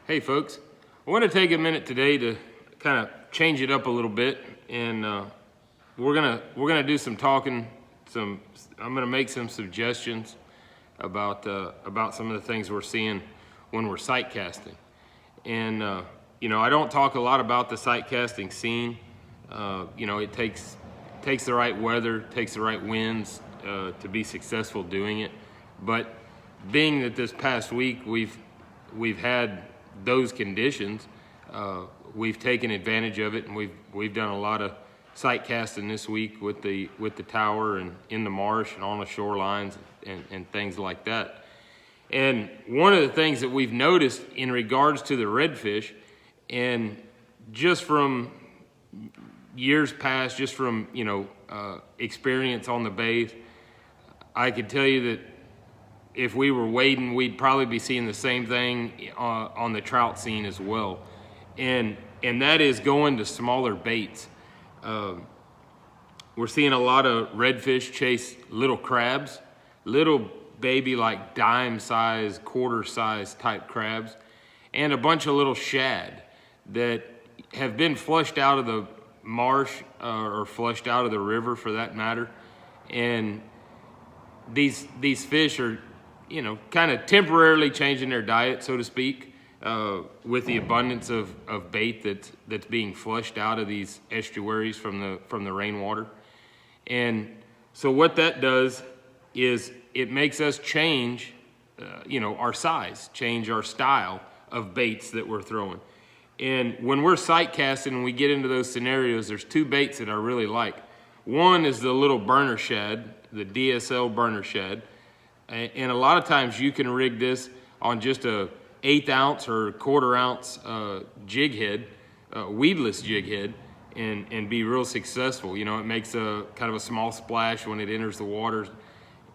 Hey folks, I want to take a minute today to kind of change it up a little bit, and we're gonna do some talking. I'm gonna make some suggestions about some of the things we're seeing when we're sight casting. And I don't talk a lot about the sight casting scene. It takes the right weather, takes the right winds to be successful doing it. But being that this past week we've had those conditions, we've taken advantage of it, and we've done a lot of sight casting this week with the tower and in the marsh and on the shorelines and things like that. And one of the things that we've noticed in regards to the redfish, and just from years past, just from experience on the bays, I could tell you that if we were wading, we'd probably be seeing the same thing on the trout scene as well. And that is going to smaller baits. We're seeing a lot of redfish chase little crabs, little baby like dime size, quarter size type crabs, and a bunch of little shad that have been flushed out of the marsh or flushed out of the river for that matter. And these fish are kind of temporarily changing their diet, so to speak, with the abundance of bait that's being flushed out of these estuaries from the rainwater. And so what that does is it makes us change, our size, change our style of baits that we're throwing. And when we're sight casting and we get into those scenarios, there's two baits that I really like. One is the little burner shad, the DSL burner shad. And a lot of times you can rig this on just a 1/8 ounce or 1/4 ounce jig head, weedless jig head, and be real successful. It makes a kind of a small splash when it enters the waters.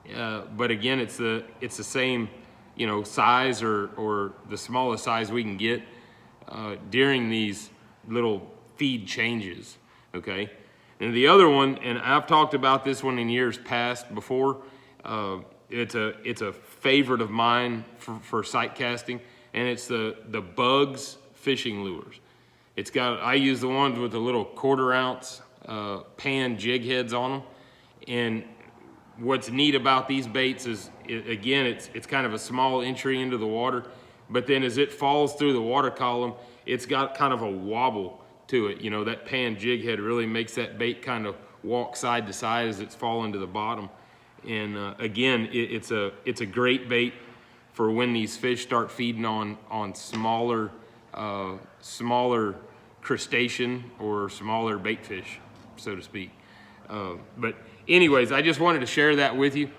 But again, it's the same, size or the smallest size we can get during these little feed changes, okay? And the other one, and I've talked about this one in years past before, it's a favorite of mine for sight casting, and it's the Bugs fishing lures. I use the ones with the little 1/4 ounce pan jig heads on them. And what's neat about these baits is, again, it's kind of a small entry into the water, but then as it falls through the water column, it's got kind of a wobble to it. That pan jig head really makes that bait kind of walk side to side as it's falling to the bottom. And again, it's a great bait for when these fish start feeding on smaller crustacean or smaller bait fish, so to speak. But anyways, I just wanted to share that with you.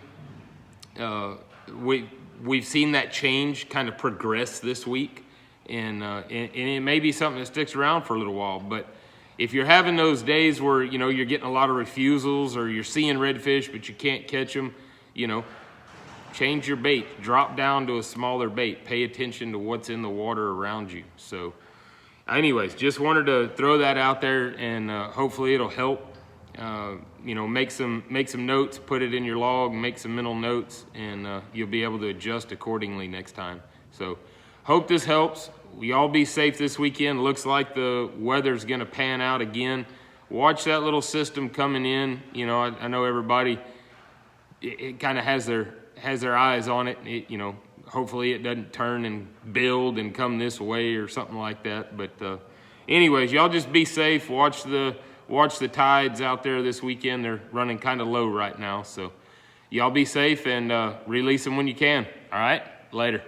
We've seen that change kind of progress this week, and it may be something that sticks around for a little while. But if you're having those days where you're getting a lot of refusals, or you're seeing redfish but you can't catch them, change your bait, drop down to a smaller bait, pay attention to what's in the water around you. So anyways, just wanted to throw that out there, and hopefully it'll help. Make some notes, put it in your log, make some mental notes, and you'll be able to adjust accordingly next time. So hope this helps. We all be safe this weekend. Looks like the weather's gonna pan out again. Watch that little system coming in. I know everybody, it kind of has their eyes on it. Hopefully it doesn't turn and build and come this way or something like that. But anyways, y'all just be safe. Watch the tides out there this weekend. They're running kind of low right now. So y'all be safe, and release them when you can. All right, later.